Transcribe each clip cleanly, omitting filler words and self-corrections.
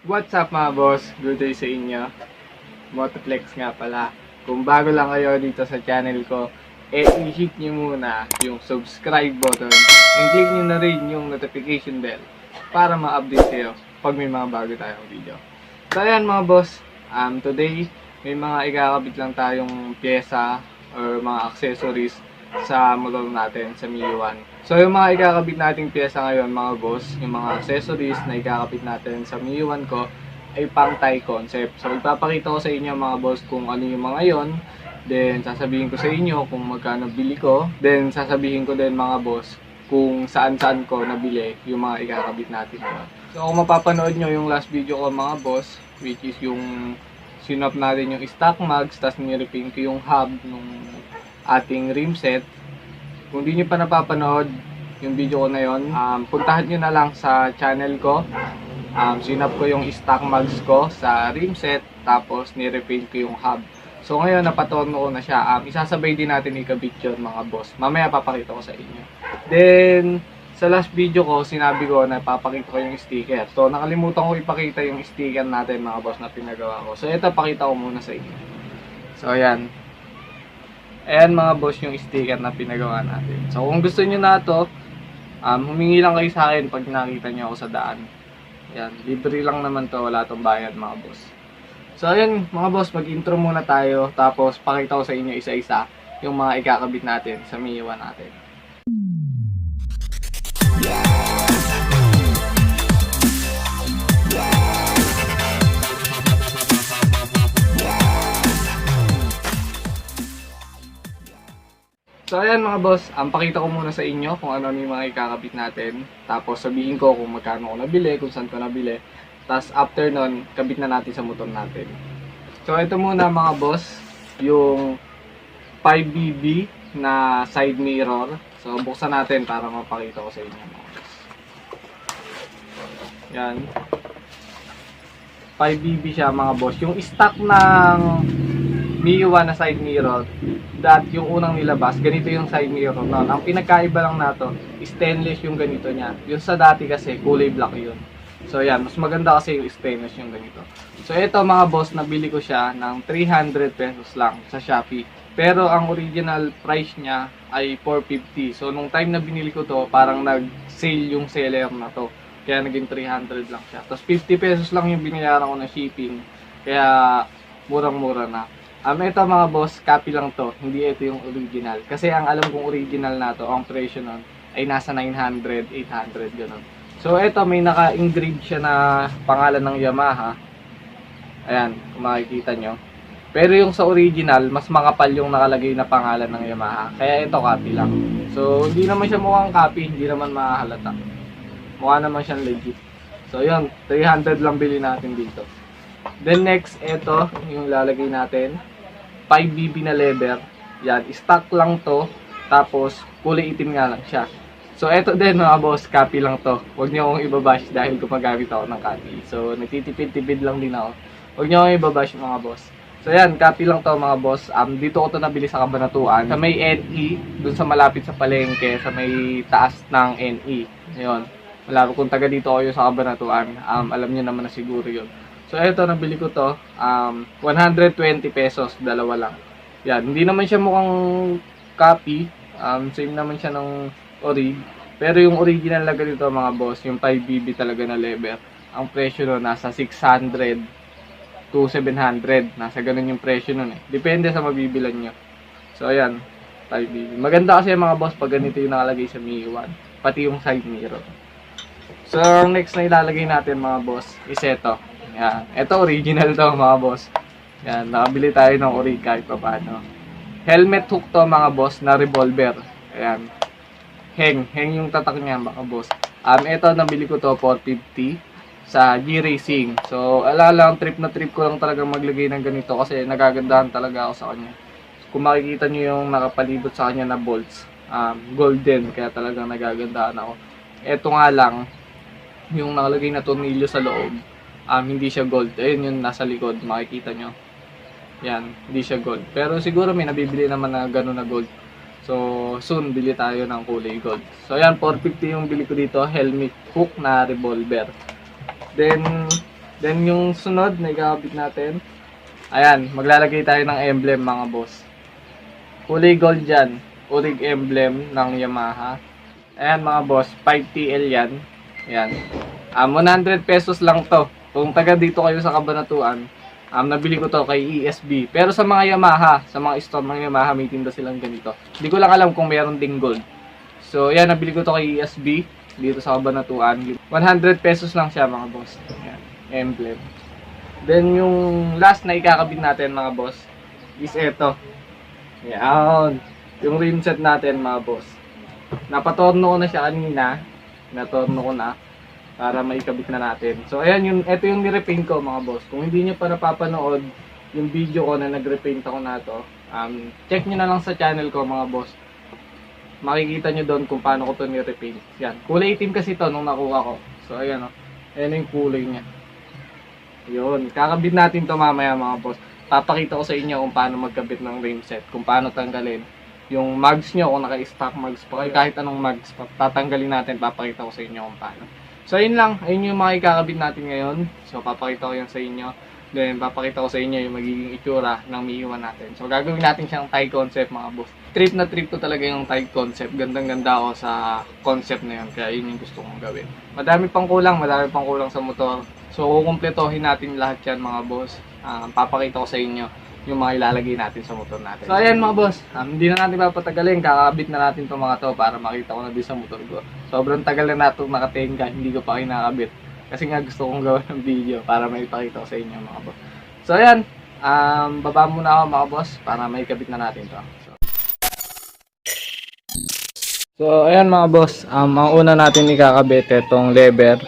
What's up mga boss? Good day sa inyo. Motoflex nga pala. Kung bago lang kayo dito sa channel ko, i-hit nyo muna yung subscribe button and click nyo na rin yung notification bell para ma-update kayo pag may mga bago tayong video. So ayan mga boss, today may mga ikakabit lang tayong pyesa or mga accessories sa motor natin sa Mio 1. So yung mga ikakabit nating pyesa ngayon mga boss, yung mga accessories na ikakabit natin sa Mio 1 ko ay pang Thai concept. So ipapakita ko sa inyo mga boss kung ano yung mga yon. Then sasabihin ko sa inyo kung magkano bili ko. Then sasabihin ko din mga boss kung saan-saan ko nabili yung mga ikakabit natin ngayon. So kung mapapanood nyo yung last video ko mga boss, which is yung sinop natin yung stock mags, tapos nirepin ko yung hub nung ating rim set. Kung di nyo pa napapanood yung video ko na yon, puntahan nyo na lang sa channel ko. Sinap ko yung stock mags ko sa rim set, tapos nirepaint ko yung hub. So ngayon napatorno ko na siya. Isasabay din natin ikabit yun mga boss. Mamaya papakita ko sa inyo. Then sa last video ko, sinabi ko na papakita ko yung sticker. So nakalimutan ko ipakita yung sticker natin mga boss na pinagawa ko. So ito pakita ko muna sa inyo. So ayan. Ayan mga boss yung sticker na pinagawa natin. So kung gusto niyo na ito, humingi lang kayo sa akin pag nakita niyo ako sa daan. Ayan, libre lang naman to, wala tong bayad mga boss. So ayan mga boss, mag-intro muna tayo. Tapos pakita ko sa inyo isa-isa yung mga ikakabit natin sa Mio 1 natin. So ayan mga boss, pakita ko muna sa inyo kung ano yung mga ikakabit natin. Tapos sabihin ko kung magkano ko nabili, kung saan ko nabili. Tapos after nun, kabit na natin sa motor natin. So ito muna mga boss, yung 5BB na side mirror. So buksan natin para mapakita ko sa inyo mga boss. Yan. 5BB siya mga boss. Yung stock ng Mio 1 na side mirror, that yung unang nilabas, ganito yung side mirror noon. Ang pinagkaiba lang nato, stainless yung ganito niya. Yung sa dati kasi, kulay black yun. So yan, mas maganda kasi yung stainless yung ganito. So ito mga boss, nabili ko siya ng 300 pesos lang sa Shopee. Pero ang original price niya ay 450. So nung time na binili ko to, parang nag-sale yung seller na to. Kaya naging 300 lang siya. Tapos 50 pesos lang yung binayaran ko na shipping. Kaya murang-mura na. Ito mga boss, copy lang to, hindi ito yung original. Kasi ang alam kong original na to, ang presyo nun, ay nasa 900, 800, gano'n. So ito, may naka-engrave siya na pangalan ng Yamaha. Ayan, kung makikita nyo. Pero yung sa original, mas makapal yung nakalagay na pangalan ng Yamaha. Kaya ito, copy lang. So, hindi naman siya mukhang copy, hindi naman mahalata. Mukha naman siyang legit. So yun, 300 lang bili natin dito. Then next, ito, yung lalagay natin. 5BB na leather. Yan, stock lang to. Tapos, kulay itim nga lang siya. So, eto din mga boss, copy lang to. Huwag niyo akong ibabash dahil gumagamit ako ng copy. So, nagtitipid-tipid lang din ako. Huwag niyo akong ibabash mga boss. So, yan, copy lang to mga boss. Dito ko to nabili sa Cabanatuan. Sa may NE, dun sa malapit sa palengke, sa may taas ng NE. Yun. Malapit kung taga dito kayo sa Cabanatuan. Alam niyo naman na siguro yun. So, eto, nabili ko to. 120 pesos, dalawa lang. Yan, hindi naman siya mukhang copy. Same naman siya ng orig. Pero yung original na ganito mga boss, yung 5BB talaga na leather, ang presyo nun nasa 600 to 700. Nasa ganun yung presyo nun eh. Depende sa mabibilan nyo. So, ayan, 5BB. Maganda kasi mga boss pag ganito yung nakalagay sa Mio 1. Pati yung side mirror. So, next na ilalagay natin mga boss is ito. Yan. Ito original to mga boss. Yan. Nakabili tayo ng orig kahit pa paano. Helmet hook to mga boss na revolver. Ayan. Heng yung tatak niya mga boss. Ito nabili ko to 450 sa G-Racing. So, lang trip na trip ko lang talaga maglagay ng ganito kasi nagagandahan talaga ako sa kanya. Kung makikita nyo yung nakapalibot sa kanya na bolts, golden. Kaya talagang nagagandahan ako. Ito nga lang, yung nakalagay na tornilyo sa loob. Hindi siya gold. Ayun yung nasa likod, makikita nyo. Yan, hindi siya gold. Pero siguro may nabibili naman na gano'n na gold. So, soon, bili tayo ng kulay gold. So, ayan, 450 yung bili ko dito. Helmet hook na revolver. Then, Then yung sunod na ikakabit natin, ayan, maglalagay tayo ng emblem mga boss. Kulay gold yan, urig emblem ng Yamaha. Ayan mga boss, 5TL yan. Ayan. 100 pesos lang to. Kung taga dito kayo sa Cabanatuan, nabili ko to kay ESB. Pero sa mga Yamaha, sa mga store ng Yamaha, may tinda silang ganito. Hindi ko lang alam kung meron ding gold. So, ayan, nabili ko to kay ESB dito sa Cabanatuan. 100 pesos lang siya mga boss. Ayan, emblem. Then, yung last na ikakabit natin mga boss is eto. Ayan, yung rim set natin mga boss. Napatorno ko na siya kanina. Natorno ko na para maikabit na natin. So ayan, ito yung nirepaint ko mga boss. Kung hindi nyo pa napapanood yung video ko na nagrepaint ako na to, check nyo na lang sa channel ko mga boss. Makikita nyo doon kung paano ko to nirepaint. Yan, kulay itim kasi to nung nakuha ko. So ayan o, ayan yung kulay niya. Yun, kakabit natin to mamaya mga boss. Papakita ko sa inyo kung paano magkabit ng rim set, kung paano tanggalin yung mags nyo, kung naka-stock mags pa kayo, kahit anong mags pa, tatanggalin natin, papakita ko sa inyo kung paano. So ayun lang, ayun yung mga ikakabit natin ngayon. So papakita ko yan sa inyo. Then papakita ko sa inyo yung magiging itsura ng Miyuwa natin. So gagawin natin siyang Thai concept mga boss. Trip na trip ko talaga yung Thai concept. Gandang ganda ako sa concept na yun. Kaya yun yung gusto kong gawin. Madami pang kulang sa motor. So kukumpletohin natin lahat yan mga boss. Papakita ko sa inyo yung mga ilalagay natin sa motor natin. So ayan mga boss, hindi na natin papatagalin, kakabit na natin itong mga to para makita ko na din sa motor ko. Sobrang tagal na natong nakatenga, hindi ko pa kinakabit. Kasi nga gusto kong gawin ng video para maipakita ko sa inyo mga boss. So ayan, baba muna ako mga boss para maikabit na natin to. So ayan mga boss, ang una natin ikakabit itong lever.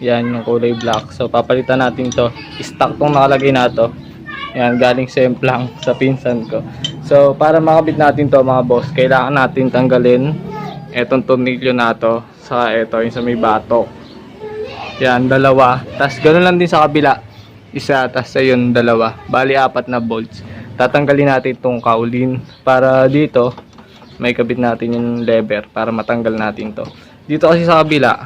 Yan yung kulay black. So papalitan natin to. Stock tong nakalagay na to. Yan, galing semplang sa pinsan ko. So, para makabit natin to mga boss, kailangan natin tanggalin etong tornilyo na to sa ito, yung sa may batok. Yan, dalawa. Tapos, ganoon lang din sa kabila. Isa, tapos ayun, dalawa. Bali, 4 na bolts. Tatanggalin natin itong kaulin para dito, may kabit natin yung lever para matanggal natin to. Dito kasi sa kabila,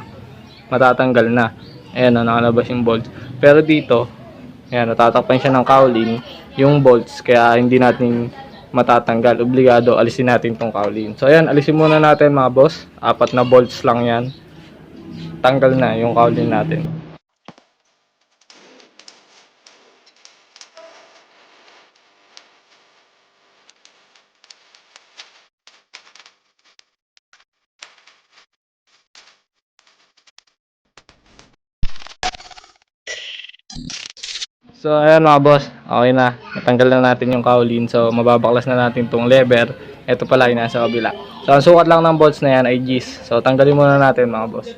matatanggal na. Ayan, nakalabas yung bolts. Pero dito, ayan, natatakpan siya ng kaulin yung bolts, kaya hindi natin matatanggal. Obligado, alisin natin tong kaulin. So ayan, alisin muna natin mga boss. 4 na bolts lang yan. Tanggal na yung kaulin natin. So ayan mga boss, okay na. Natanggal na natin yung kaulin. So mababaklas na natin tong lever. Ito pala yung nasa kabila. So ang sukat lang ng bolts na yan ay G's. So tanggalin muna natin mga boss.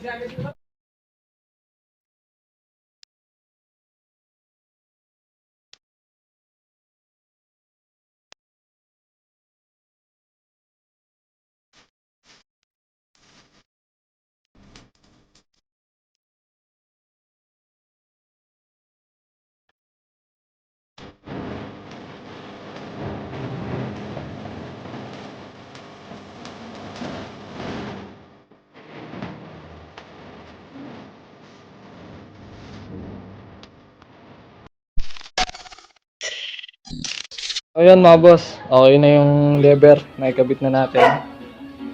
So ayan mga boss, okay na yung lever, naikabit na natin.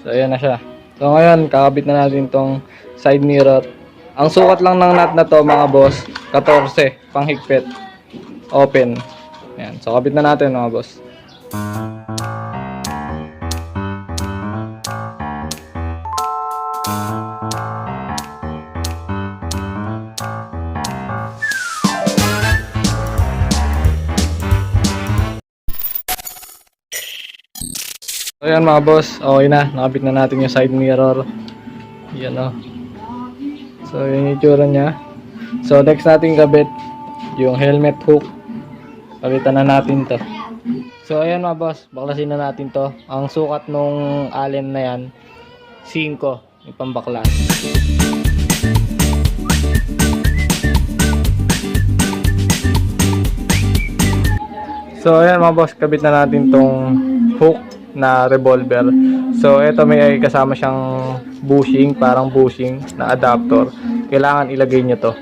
So ayan na siya. So ngayon, kakabit na natin tong side mirror. Ang sukat lang ng nut na to mga boss, 14, panghigpit. Open. Ayan, so kabit na natin mga boss. So ayan mga boss, okay na, nakabit na natin yung side mirror. Yan o. So yun yung itsura nya. So next natin kabit yung helmet hook. Kabitan na natin to. So ayan mga boss, baklasin na natin to. Ang sukat nung allen na yan, 5 yung pambaklas. So ayan mga boss, kabit na natin tong hook na revolver. So ito may kasama siyang bushing, parang bushing na adapter. Kailangan ilagay nyo to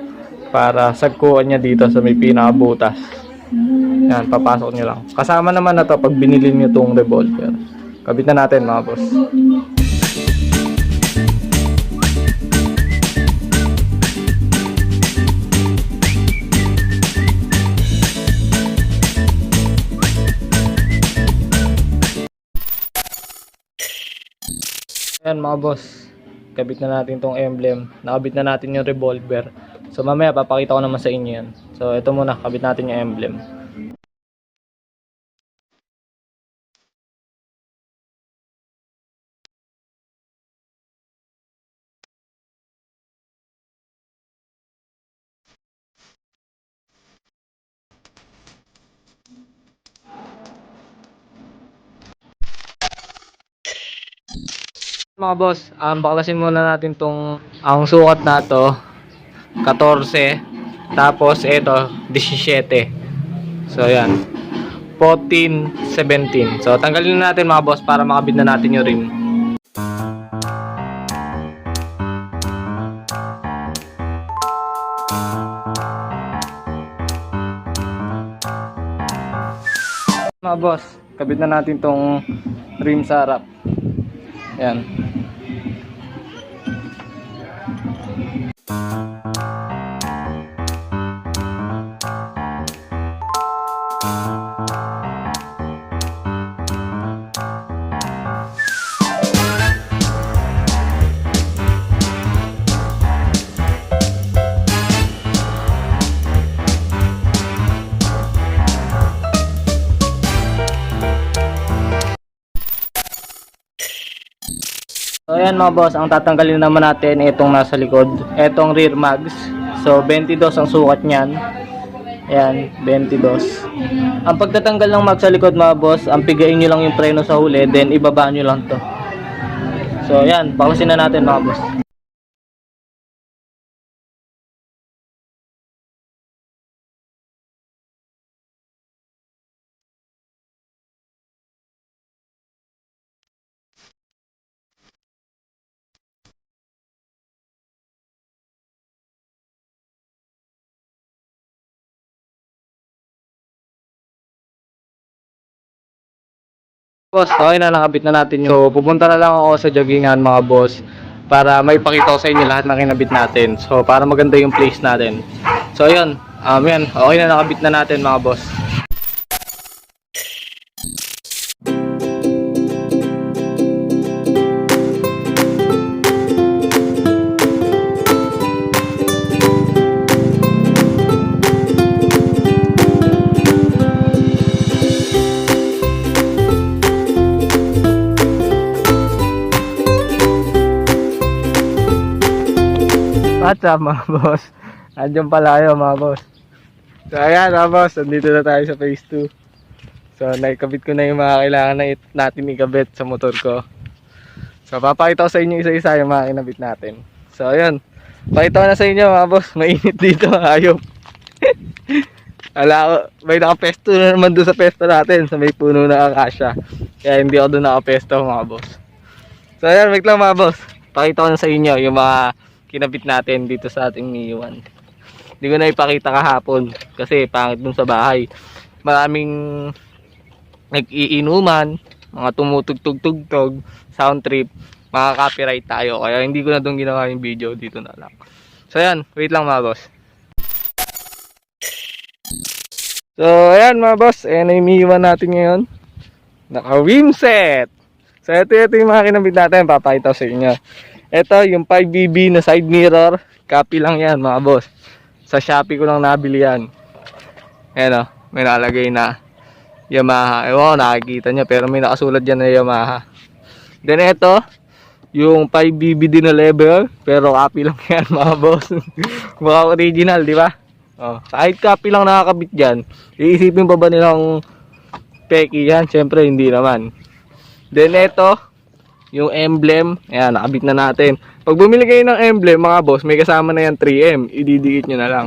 para sagkuhan niya dito sa may pinakabutas. Yan, papasok nyo lang. Kasama naman na to pag binili nyo itong revolver. Kabit na natin mga boss. Yan mga boss, kabit na natin tong emblem, nakabit na natin yung revolver. So mamaya papakita ko naman sa inyo yan. So ito muna, kabit natin yung emblem. Mga boss, baklasin muna natin tong ang sukat na to 14, tapos ito 17. So yan, 14, 17. So tanggalin na natin mga boss para makabit na natin yung rim. Mga boss, kabit na natin tong rim sa harap. Yan. So ayan mga boss, ang tatanggalin naman natin itong nasa likod, itong rear mags. So 22 ang sukat niyan. Ayan, 22. Ang pagtatanggal ng mag sa likod mga boss, ang pigain nyo lang yung preno sa huli, then ibaba nyo lang to. So ayan, baklasin na natin mga boss. Boss, okay na, nakabit na natin yung... So, pupunta na lang ako sa joggingan mga boss para maipakita ko sa inyo lahat ng kinabit natin. So, para maganda yung place natin. So, ayun. Yan. Okay na, nakabit na natin mga boss. What's up mga boss? Andiyan pala kayo mga boss. So ayan mga boss, nandito na tayo sa phase 2. So naikabit ko na yung mga kailangan na natin ikabit sa motor ko. So papakita ko sa inyo isa-isa yung mga kinabit natin. So ayan, pakita ko na sa inyo mga boss, mainit dito mga hayop. Ala ko, may nakapesto na naman doon sa pesto natin, sa may puno na akasya. Kaya hindi ako doon nakapesto mga boss. So ayan, wait lang mga boss, pakita ko na sa inyo yung mga kinabit natin dito sa ating Miyuan. Hindi ko na ipakita kahapon kasi pangit dun sa bahay. Maraming nag-iinuman, mga tumutugtog-tugtog, sound trip, mga copyright tayo. Kaya hindi ko na dun ginawa yung video, dito na lang. So ayan, wait lang mga boss. So ayan mga boss, ayan na yung Miyuan natin ngayon. Naka-rim set! So ito yung mga kinabit natin, papakita sa inyo. Ito yung 5BB na side mirror, copy lang yan mga boss. Sa Shopee ko lang nabili yan. Ayan o, may nakalagay na Yamaha. Ewan ko nakikita nyo pero may nakasulat dyan na Yamaha. Then ito, yung 5BB din na level, pero copy lang yan mga boss. Mukha original, di ba? Oh, kahit copy lang nakakabit dyan, iisipin pa ba nilang peki yan? Siyempre hindi naman. Then ito, yung emblem, ayan, nakabit na natin. Pag bumili kayo ng emblem, mga boss, may kasama na yan 3M. Ididikit nyo na lang.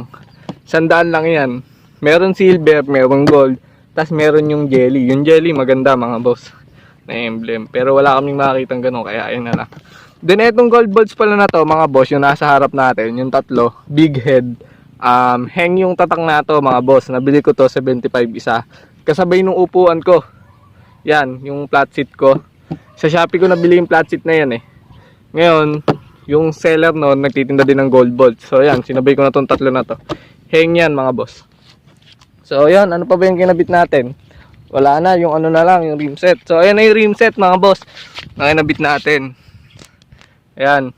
100 lang yan. Meron silver, meron gold. Tapos meron yung jelly. Yung jelly, maganda mga boss, na emblem. Pero wala kaming makakitang ganun, kaya ayun na lang. Then, etong gold balls pala na to, mga boss, yung nasa harap natin, yung tatlo, big head. Hang yung tatak na to mga boss. Nabili ko to 75 isa. Kasabay nung upuan ko. Yan, yung flat seat ko. Sa Shopee ko nabili yung flat seat na yan eh. Ngayon, yung seller noon nagtitinda din ng gold bolt. So yan, sinabay ko na tong tatlo na to. Hang yan mga boss. So yan, ano pa ba yung kinabit natin? Wala na, yung ano na lang, yung rim set. So ayan na yung rim set mga boss. Na kinabit natin. Ayan.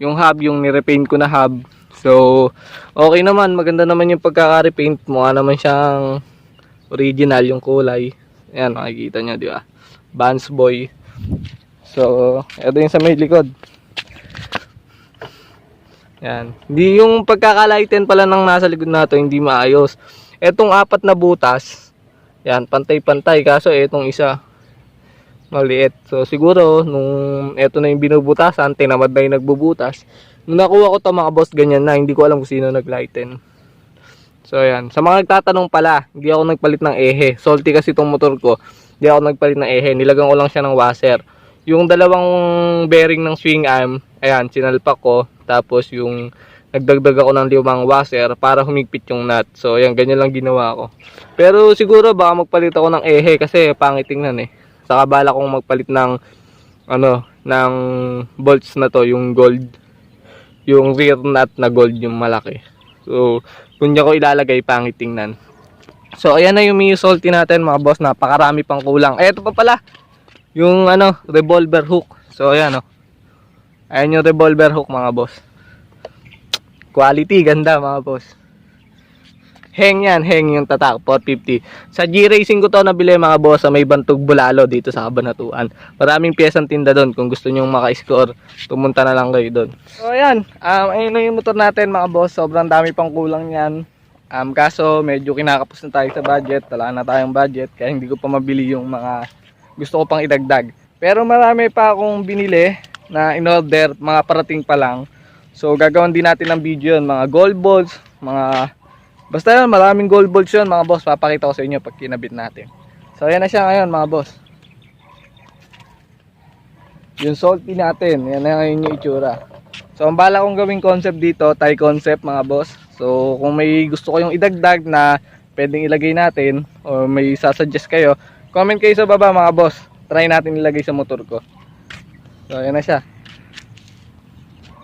Yung hub, yung nirepaint ko na hub. So, okay naman. Maganda naman yung pagkaka-repaint. Mukha naman siyang original yung kulay. Ayan, makikita nyo, di ba? Vans Boy. So, ito yung sa may likod. Ayan. Hindi yung pagkakalighten pala ng nasa likod na to, hindi maayos. Etong 4 na butas, yan, pantay-pantay. Kaso, etong isa, maliit. So, siguro, nung eto na yung binubutasan, tinamad na yung nagbubutas. Nung nakuha ko to mga boss, ganyan na. Hindi ko alam kung sino naglighten. So, ayan. Sa mga nagtatanong pala, hindi ako nagpalit ng ehe. Salty kasi itong motor ko. Hindi ako nagpalit ng ehe. Nilagang ko lang siya ng washer. Yung dalawang bearing ng swing arm, ayan, sinalpak ko. Tapos yung nagdagdag ako ng 5 washer para humigpit yung nut. So, ayan, ganyan lang ginawa ko. Pero siguro baka magpalit ako ng ehe kasi pangit tingnan eh. Saka bala kong magpalit ng ng bolts na to, yung gold. Yung rear nut na gold yung malaki. So, kung niya ko ilalagay, pangit tingnan. So, ayan na yung Mio Salty natin mga boss. Napakarami pang kulang. Ito pa pala. Yung revolver hook. So, ayan Ayan yung revolver hook mga boss. Quality, ganda mga boss. Hang yan, hang yung tatak, 450. Sa G-Racing ko to nabili mga boss sa may Bantog Bulalo dito sa Cabanatuan. Maraming piyesang tinda doon. Kung gusto nyong maka-score, pumunta na lang kayo doon. So ayan, ayun na yung motor natin mga boss. Sobrang dami pang kulang yan. Kaso medyo kinakapos na tayo sa budget. Wala na tayong budget kaya hindi ko pa mabili yung mga gusto ko pang idagdag. Pero marami pa akong binili na in-order, mga parating pa lang. So gagawin din natin ng video yun, mga gold balls, basta yun, maraming gold balls yun mga boss. Papakita ko sa inyo pag kinabit natin. So ayan na siya ngayon mga boss. Yung Salty natin, yan na ngayon yung itsura. So ang bala kong gawing concept dito, Thai concept mga boss. So kung may gusto ko yung idagdag na pwedeng ilagay natin o may sasuggest kayo, comment kayo sa baba mga boss. Try natin ilagay sa motor ko. So ayan na siya.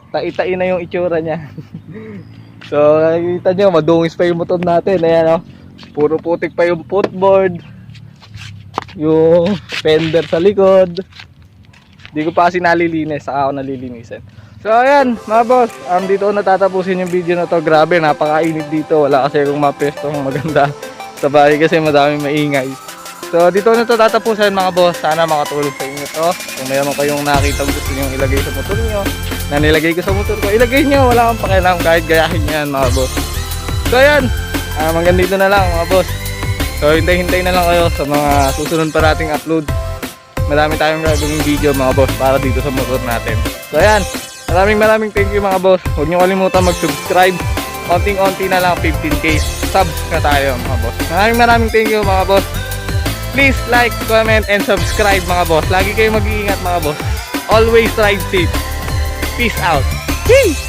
Tai-tai na yung itsura niya. So, nakikita nyo, madungis pa yung motor natin. Ayan puro putik pa yung footboard. Yung fender sa likod. Hindi ko pa kasi nalilinis. Saka ako nalilinisin. So, ayan, mga boss. Dito ko natatapusin yung video na to. Grabe, napakainit dito. Wala kasi akong mapestong maganda sa bahay kasi madaming maingay. So, dito ko natatapusin mga boss. Sana makatulong sa inyo to. Kung mayroon kayong nakita gusto nyo ilagay sa motor nyo, na nilagay ko sa motor ko, ilagay nyo, wala kang pakialam kahit gayahin nyo yan mga boss. So ayan, hanggang dito na lang mga boss. So hintay-hintay na lang kayo sa mga susunod pa nating upload. Marami tayong gagawing video mga boss para dito sa motor natin. So ayan, maraming thank you mga boss. Huwag nyo kalimutan mag-subscribe. Konting-konti na lang, 15k subs na tayo mga boss. Maraming thank you mga boss. Please like, comment, and subscribe mga boss. Lagi kayo mag-iingat mga boss. Always ride safe. Peace out. Peace!